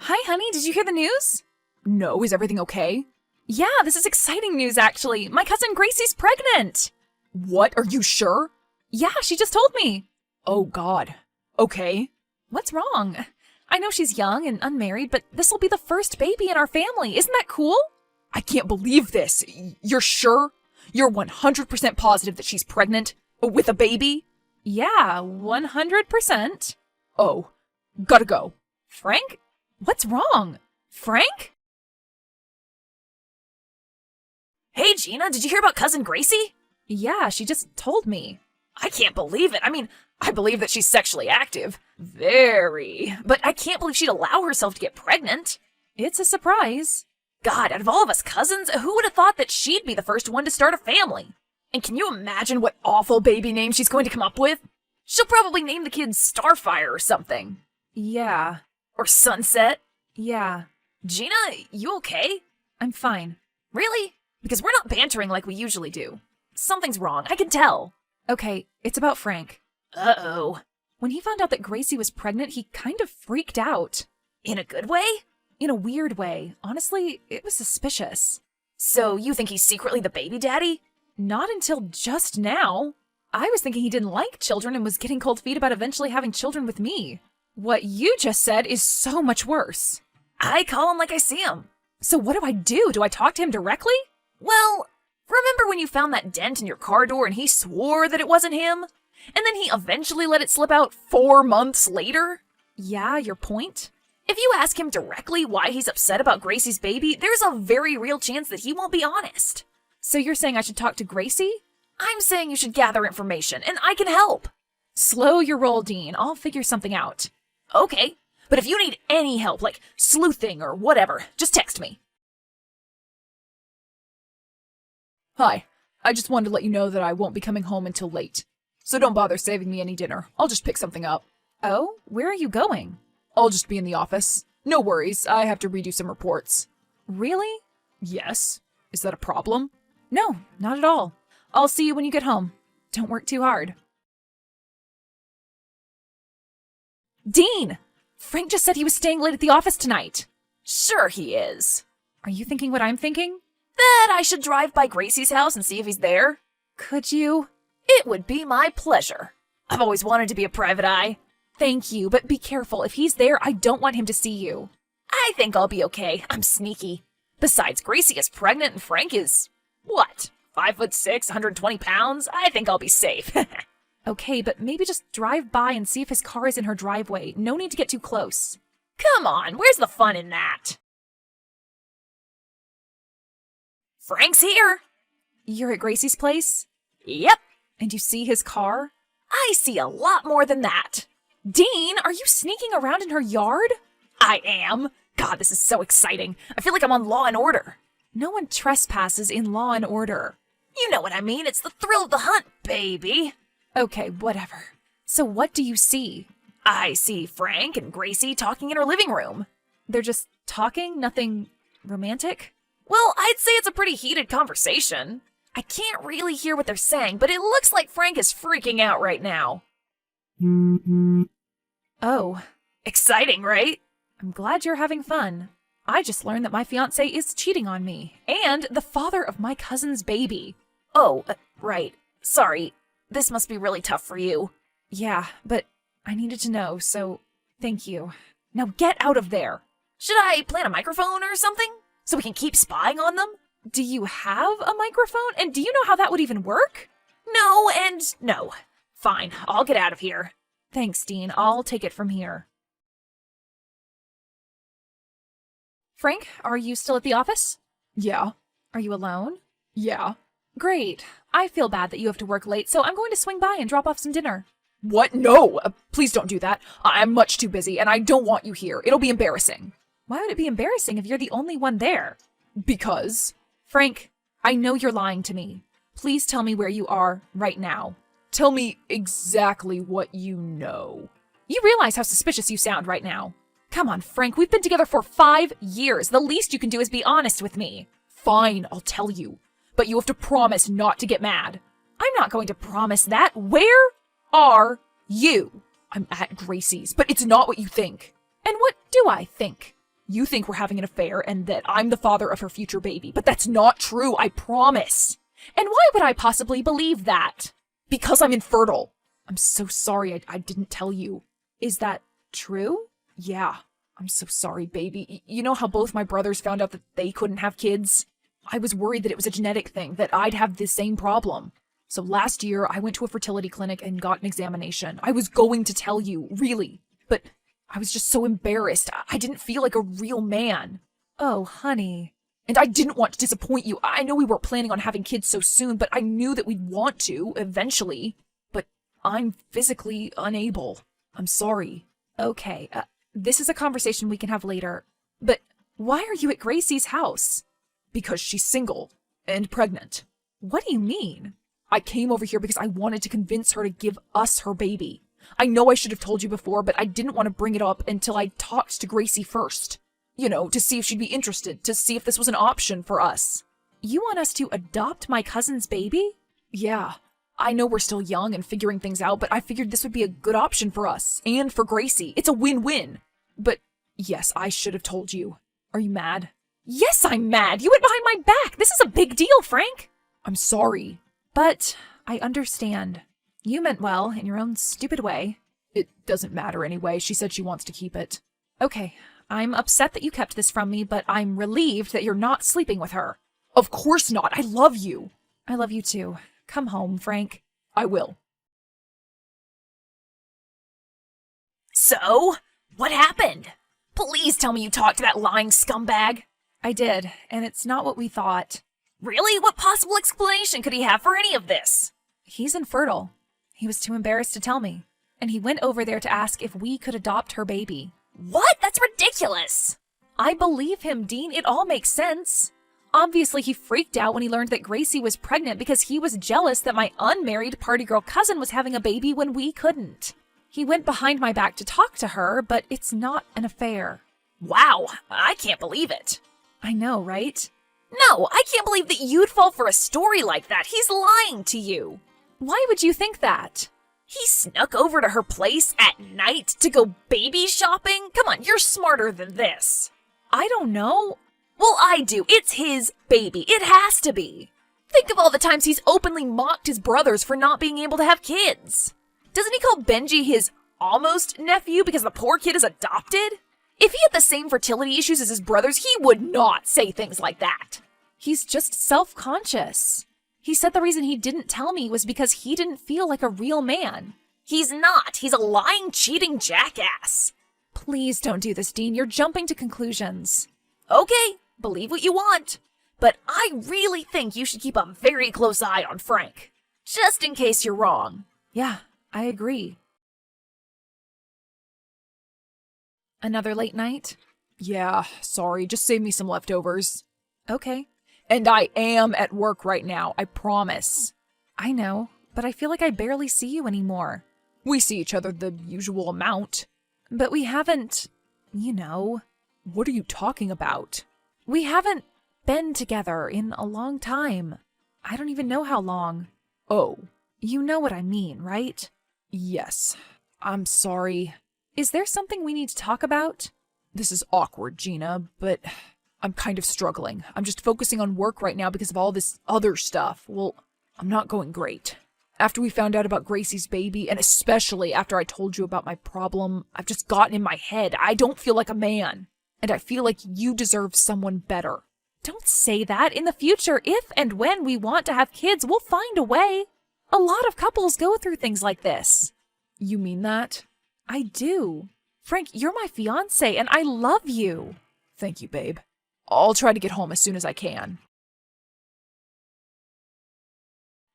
Hi, honey, did you hear the news? No, is everything okay? Yeah, this is exciting news, actually. My cousin Gracie's pregnant. What? Are you sure? Yeah, she just told me. Oh, God. Okay. What's wrong? I know she's young and unmarried, but this will be the first baby in our family. Isn't that cool? I can't believe this. You're sure? You're 100% positive that she's pregnant? With a baby? Yeah, 100%. Oh, gotta go. Frank? What's wrong? Frank? Hey, Gina, did you hear about Cousin Gracie? Yeah, she just told me. I can't believe it. I mean, I believe that she's sexually active. Very. But I can't believe she'd allow herself to get pregnant. It's a surprise. God, out of all of us cousins, who would have thought that she'd be the first one to start a family? And can you imagine what awful baby name she's going to come up with? She'll probably name the kid Starfire or something. Yeah. Or Sunset. Yeah. Gina, you okay? I'm fine. Really? Because we're not bantering like we usually do. Something's wrong, I can tell. Okay, it's about Frank. Uh-oh. When he found out that Gracie was pregnant, he kind of freaked out. In a good way? In a weird way. Honestly, it was suspicious. So you think he's secretly the baby daddy? Not until just now. I was thinking he didn't like children and was getting cold feet about eventually having children with me. What you just said is so much worse. I call him like I see him. So what do I do? Do I talk to him directly? Well, remember when you found that dent in your car door and he swore that it wasn't him? And then he eventually let it slip out 4 months later? Yeah, your point? If you ask him directly why he's upset about Gracie's baby, there's a very real chance that he won't be honest. So you're saying I should talk to Gracie? I'm saying you should gather information, and I can help. Slow your roll, Dean. I'll figure something out. Okay, but if you need any help, like sleuthing or whatever, just text me. Hi. I just wanted to let you know that I won't be coming home until late. So don't bother saving me any dinner. I'll just pick something up. Oh? Where are you going? I'll just be in the office. No worries, I have to redo some reports. Really? Yes. Is that a problem? No, not at all. I'll see you when you get home. Don't work too hard. Dean! Frank just said he was staying late at the office tonight. Sure he is. Are you thinking what I'm thinking? That I should drive by Gracie's house and see if he's there? Could you? It would be my pleasure. I've always wanted to be a private eye. Thank you, but be careful. If he's there, I don't want him to see you. I think I'll be okay. I'm sneaky. Besides, Gracie is pregnant and Frank is, what, 5'6", 120 pounds? I think I'll be safe. Okay, but maybe just drive by and see if his car is in her driveway. No need to get too close. Come on, where's the fun in that? Frank's here. You're at Gracie's place? Yep. And you see his car? I see a lot more than that. Dean, are you sneaking around in her yard? I am. God, this is so exciting. I feel like I'm on Law and Order. No one trespasses in Law and Order. You know what I mean. It's the thrill of the hunt, baby. Okay, whatever. So what do you see? I see Frank and Gracie talking in her living room. They're just talking? Nothing romantic? Well, I'd say it's a pretty heated conversation. I can't really hear what they're saying, but it looks like Frank is freaking out right now. Oh. Exciting, right? I'm glad you're having fun. I just learned that my fiancé is cheating on me, and the father of my cousin's baby. Oh, right. Sorry. This must be really tough for you. Yeah, but I needed to know, so thank you. Now get out of there. Should I plant a microphone or something? So we can keep spying on them? Do you have a microphone? And do you know how that would even work? No and no. Fine, I'll get out of here. Thanks, Dean. I'll take it from here. Frank, are you still at the office? Yeah. Are you alone? Yeah. Great. I feel bad that you have to work late, so I'm going to swing by and drop off some dinner. What? No! Please don't do that. I'm much too busy, and I don't want you here. It'll be embarrassing. Why would it be embarrassing if you're the only one there? Because? Frank, I know you're lying to me. Please tell me where you are right now. Tell me exactly what you know. You realize how suspicious you sound right now. Come on, Frank, we've been together for 5 years. The least you can do is be honest with me. Fine, I'll tell you. But you have to promise not to get mad. I'm not going to promise that. Where are you? I'm at Gracie's, but it's not what you think. And what do I think? You think we're having an affair and that I'm the father of her future baby, but that's not true, I promise. And why would I possibly believe that? Because I'm infertile. I'm so sorry I didn't tell you. Is that true? Yeah, I'm so sorry, baby. You know how both my brothers found out that they couldn't have kids? I was worried that it was a genetic thing, that I'd have the same problem. So last year, I went to a fertility clinic and got an examination. I was going to tell you, really. But I was just so embarrassed. I didn't feel like a real man. Oh, honey. And I didn't want to disappoint you. I know we weren't planning on having kids so soon, but I knew that we'd want to, eventually. But I'm physically unable. I'm sorry. Okay, this is a conversation we can have later. But why are you at Gracie's house? Because she's single and pregnant. What do you mean? I came over here because I wanted to convince her to give us her baby. I know I should have told you before, but I didn't want to bring it up until I talked to Gracie first. You know, to see if she'd be interested, to see if this was an option for us. You want us to adopt my cousin's baby? Yeah. I know we're still young and figuring things out, but I figured this would be a good option for us, and for Gracie. It's a win-win. But yes, I should have told you. Are you mad? Yes, I'm mad. You went behind my back. This is a big deal, Frank. I'm sorry. But I understand. You meant well in your own stupid way. It doesn't matter anyway. She said she wants to keep it. Okay, I'm upset that you kept this from me, but I'm relieved that you're not sleeping with her. Of course not. I love you. I love you too. Come home, Frank. I will. So, what happened? Please tell me you talked to that lying scumbag. I did, and it's not what we thought. Really? What possible explanation could he have for any of this? He's infertile. He was too embarrassed to tell me. And he went over there to ask if we could adopt her baby. What? That's ridiculous. I believe him, Dean. It all makes sense. Obviously, he freaked out when he learned that Gracie was pregnant because he was jealous that my unmarried party girl cousin was having a baby when we couldn't. He went behind my back to talk to her, but it's not an affair. Wow, I can't believe it. I know, right? No, I can't believe that you'd fall for a story like that. He's lying to you. Why would you think that? He snuck over to her place at night to go baby shopping? Come on, you're smarter than this. I don't know. Well, I do. It's his baby. It has to be. Think of all the times he's openly mocked his brothers for not being able to have kids. Doesn't he call Benji his almost nephew because the poor kid is adopted? If he had the same fertility issues as his brothers, he would not say things like that. He's just self-conscious. He said the reason he didn't tell me was because he didn't feel like a real man. He's not. He's a lying, cheating jackass. Please don't do this, Dean. You're jumping to conclusions. Okay, believe what you want. But I really think you should keep a very close eye on Frank. Just in case you're wrong. Yeah, I agree. Another late night? Yeah, sorry. Just save me some leftovers. Okay. And I am at work right now, I promise. I know, but I feel like I barely see you anymore. We see each other the usual amount. But we haven't, you know. What are you talking about? We haven't been together in a long time. I don't even know how long. Oh. You know what I mean, right? Yes. I'm sorry. Is there something we need to talk about? This is awkward, Gina, but I'm kind of struggling. I'm just focusing on work right now because of all this other stuff. Well, I'm not going great. After we found out about Gracie's baby, and especially after I told you about my problem, I've just gotten in my head. I don't feel like a man. And I feel like you deserve someone better. Don't say that. In the future, if and when we want to have kids, we'll find a way. A lot of couples go through things like this. You mean that? I do. Frank, you're my fiancé, and I love you. Thank you, babe. I'll try to get home as soon as I can.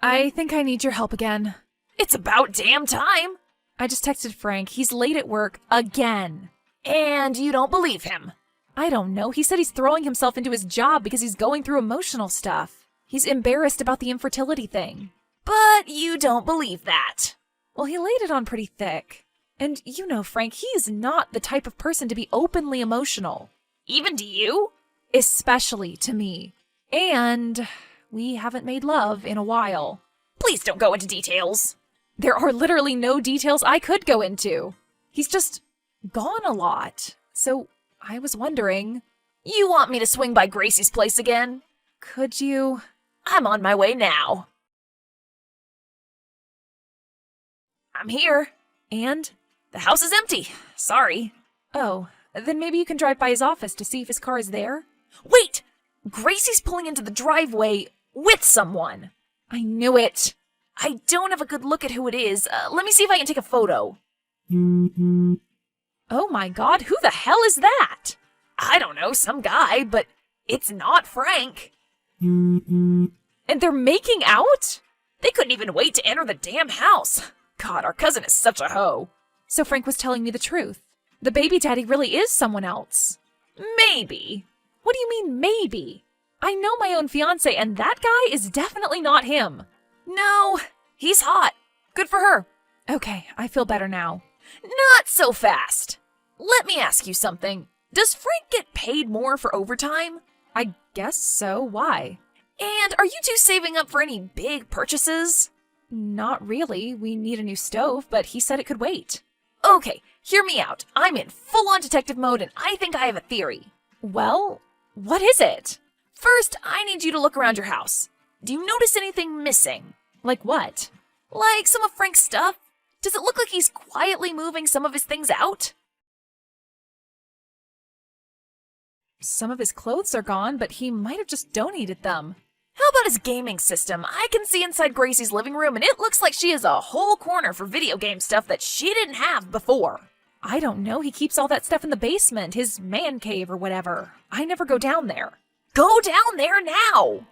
I think I need your help again. It's about damn time. I just texted Frank. He's late at work again. And you don't believe him? I don't know. He said he's throwing himself into his job because he's going through emotional stuff. He's embarrassed about the infertility thing. But you don't believe that. Well, he laid it on pretty thick. And you know, Frank, he is not the type of person to be openly emotional. Even to you? Especially to me. And we haven't made love in a while. Please don't go into details. There are literally no details I could go into. He's just gone a lot. So I was wondering, You want me to swing by Gracie's place again? could you? I'm on my way now. I'm here. And? The house is empty. Sorry. Oh, then maybe you can drive by his office to see if his car is there? Wait! Gracie's pulling into the driveway with someone. I knew it. I don't have a good look at who it is. Let me see if I can take a photo. Oh my god, who the hell is that? I don't know, some guy, but it's not Frank. And they're making out? They couldn't even wait to enter the damn house. God, our cousin is such a hoe. So Frank was telling me the truth. The baby daddy really is someone else. Maybe. What do you mean, maybe? I know my own fiance, and that guy is definitely not him. No, he's hot. Good for her. Okay, I feel better now. Not so fast. Let me ask you something. Does Frank get paid more for overtime? I guess so. Why? And are you two saving up for any big purchases? Not really. We need a new stove, but he said it could wait. Okay, hear me out. I'm in full-on detective mode, and I think I have a theory. Well, what is it? First, I need you to look around your house. Do you notice anything missing? Like what? Like some of Frank's stuff? Does it look like he's quietly moving some of his things out? Some of his clothes are gone, but he might have just donated them. How about his gaming system? I can see inside Gracie's living room, and it looks like she has a whole corner for video game stuff that she didn't have before. I don't know. He keeps all that stuff in the basement, his man cave or whatever. I never go down there. Go down there now!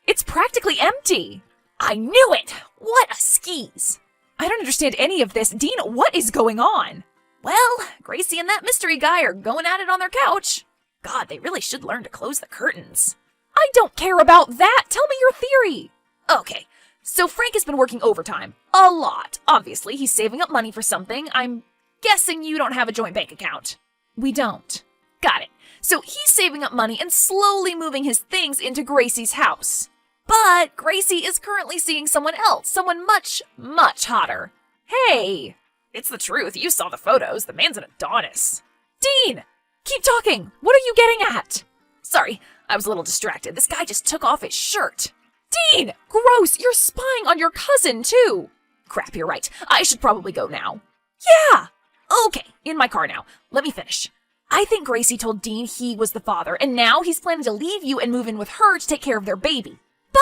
It's practically empty. I knew it! What a skis! I don't understand any of this. Dean, what is going on? Well, Gracie and that mystery guy are going at it on their couch. God, they really should learn to close the curtains. I don't care about that. Tell me your theory. Okay, so Frank has been working overtime. A lot. Obviously, he's saving up money for something. I'm guessing you don't have a joint bank account. We don't. Got it. So he's saving up money and slowly moving his things into Gracie's house. But Gracie is currently seeing someone else, someone much, much hotter. Hey! It's the truth. You saw the photos. The man's an Adonis. Dean! Keep talking! What are you getting at? Sorry, I was a little distracted. This guy just took off his shirt. Dean! Gross! You're spying on your cousin, too! Crap, you're right. I should probably go now. Yeah! Okay, in my car now. Let me finish. I think Gracie told Dean he was the father, and now he's planning to leave you and move in with her to take care of their baby.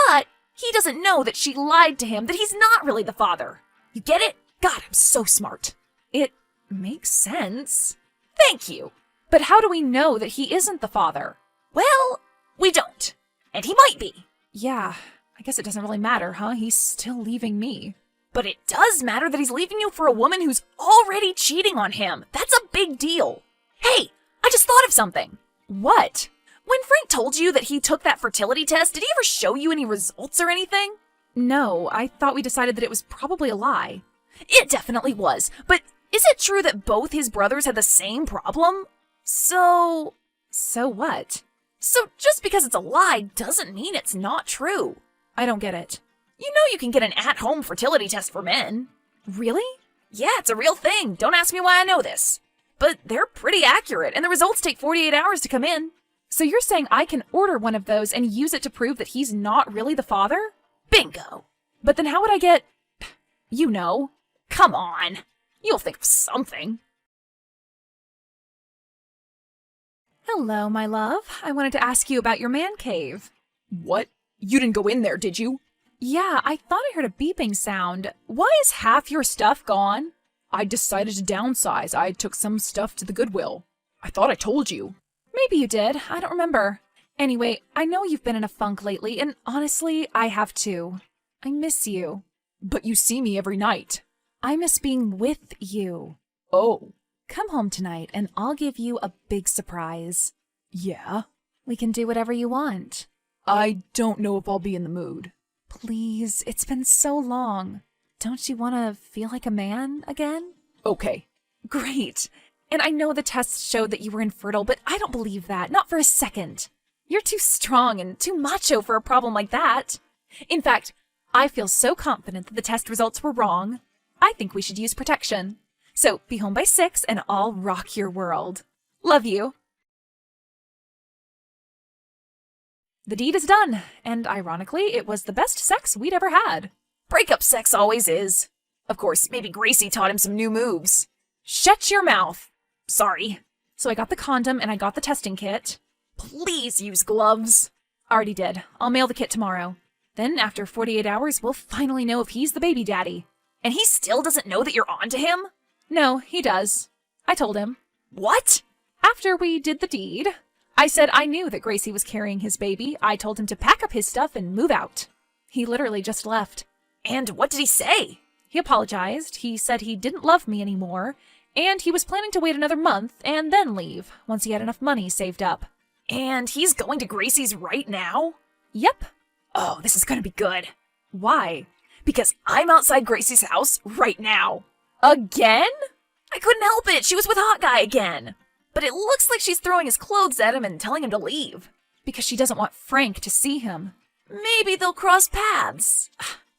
But he doesn't know that she lied to him, that he's not really the father. You get it? God, I'm so smart. It makes sense. Thank you. But how do we know that he isn't the father? Well, we don't. And he might be. Yeah, I guess it doesn't really matter, huh? He's still leaving me. But it does matter that he's leaving you for a woman who's already cheating on him. That's a big deal. Hey, I just thought of something. What? When Frank told you that he took that fertility test, did he ever show you any results or anything? No, I thought we decided that it was probably a lie. It definitely was. But is it true that both his brothers had the same problem? So what? So just because it's a lie doesn't mean it's not true. I don't get it. You know you can get an at-home fertility test for men. Really? Yeah, it's a real thing. Don't ask me why I know this. But they're pretty accurate, and the results take 48 hours to come in. So you're saying I can order one of those and use it to prove that he's not really the father? Bingo. But then how would I get... You know. Come on. You'll think of something. Hello, my love. I wanted to ask you about your man cave. What? You didn't go in there, did you? Yeah, I thought I heard a beeping sound. Why is half your stuff gone? I decided to downsize. I took some stuff to the Goodwill. I thought I told you. Maybe you did. I don't remember. Anyway, I know you've been in a funk lately, and honestly, I have too. I miss you. But you see me every night. I miss being with you. Oh. Come home tonight, and I'll give you a big surprise. Yeah? We can do whatever you want. I don't know if I'll be in the mood. Please, it's been so long. Don't you want to feel like a man again? Okay. Great. And I know the tests showed that you were infertile, but I don't believe that. Not for a second. You're too strong and too macho for a problem like that. In fact, I feel so confident that the test results were wrong. I think we should use protection. So be home by 6 and I'll rock your world. Love you. The deed is done, and ironically, it was the best sex we'd ever had. Breakup sex always is. Of course, maybe Gracie taught him some new moves. Shut your mouth. Sorry. So I got the condom and I got the testing kit. Please use gloves. Already did. I'll mail the kit tomorrow. Then, after 48 hours, we'll finally know if he's the baby daddy. And he still doesn't know that you're onto him? No, he does. I told him. What? After we did the deed, I said I knew that Gracie was carrying his baby. I told him to pack up his stuff and move out. He literally just left. And what did he say? He apologized. He said he didn't love me anymore, and he was planning to wait another month and then leave once he had enough money saved up. And he's going to Gracie's right now? Yep. Oh, this is gonna be good. Why? Because I'm outside Gracie's house right now. Again? I couldn't help it. She was with Hot Guy again. But it looks like she's throwing his clothes at him and telling him to leave. Because she doesn't want Frank to see him. Maybe they'll cross paths.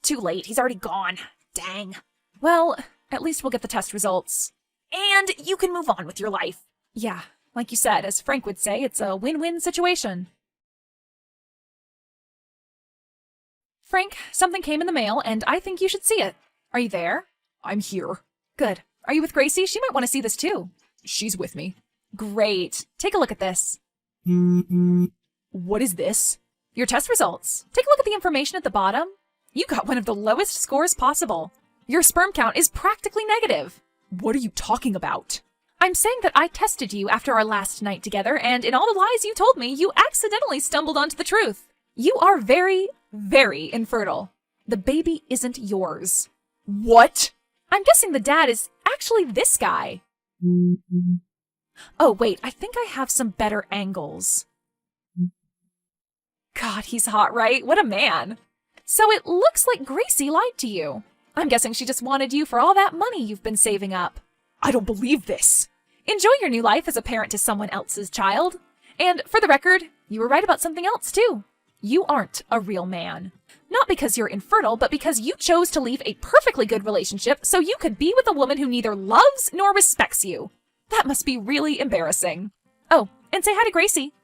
Too late. He's already gone. Dang. Well, at least we'll get the test results. And you can move on with your life. Yeah, like you said, as Frank would say, it's a win-win situation. Frank, something came in the mail, and I think you should see it. Are you there? I'm here. Good. Are you with Gracie? She might want to see this too. She's with me. Great. Take a look at this. What is this? Your test results. Take a look at the information at the bottom. You got one of the lowest scores possible. Your sperm count is practically negative. What are you talking about? I'm saying that I tested you after our last night together, and in all the lies you told me, you accidentally stumbled onto the truth. You are very, very infertile. The baby isn't yours. What? I'm guessing the dad is actually this guy. Oh, wait, I think I have some better angles. God, he's hot, right? What a man. So it looks like Gracie lied to you. I'm guessing she just wanted you for all that money you've been saving up. I don't believe this. Enjoy your new life as a parent to someone else's child. And for the record, you were right about something else, too. You aren't a real man. Not because you're infertile, but because you chose to leave a perfectly good relationship so you could be with a woman who neither loves nor respects you. That must be really embarrassing. Oh, and say hi to Gracie.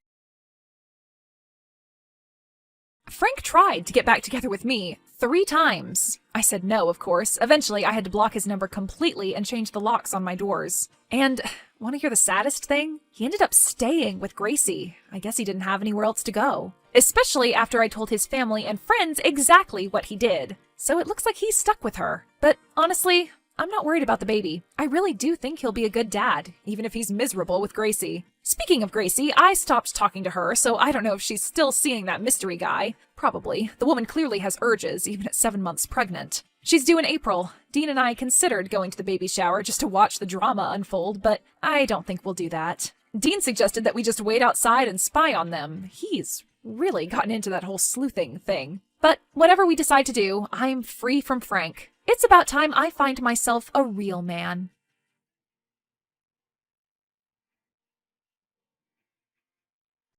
Frank tried to get back together with me 3 times. I said no, of course. Eventually, I had to block his number completely and change the locks on my doors. And want to hear the saddest thing? He ended up staying with Gracie. I guess he didn't have anywhere else to go. Especially after I told his family and friends exactly what he did. So it looks like he's stuck with her. But honestly, I'm not worried about the baby. I really do think he'll be a good dad, even if he's miserable with Gracie. Speaking of Gracie, I stopped talking to her, so I don't know if she's still seeing that mystery guy. Probably. The woman clearly has urges, even at 7 months pregnant. She's due in April. Dean and I considered going to the baby shower just to watch the drama unfold, but I don't think we'll do that. Dean suggested that we just wait outside and spy on them. He's really gotten into that whole sleuthing thing. But whatever we decide to do, I'm free from Frank. It's about time I find myself a real man.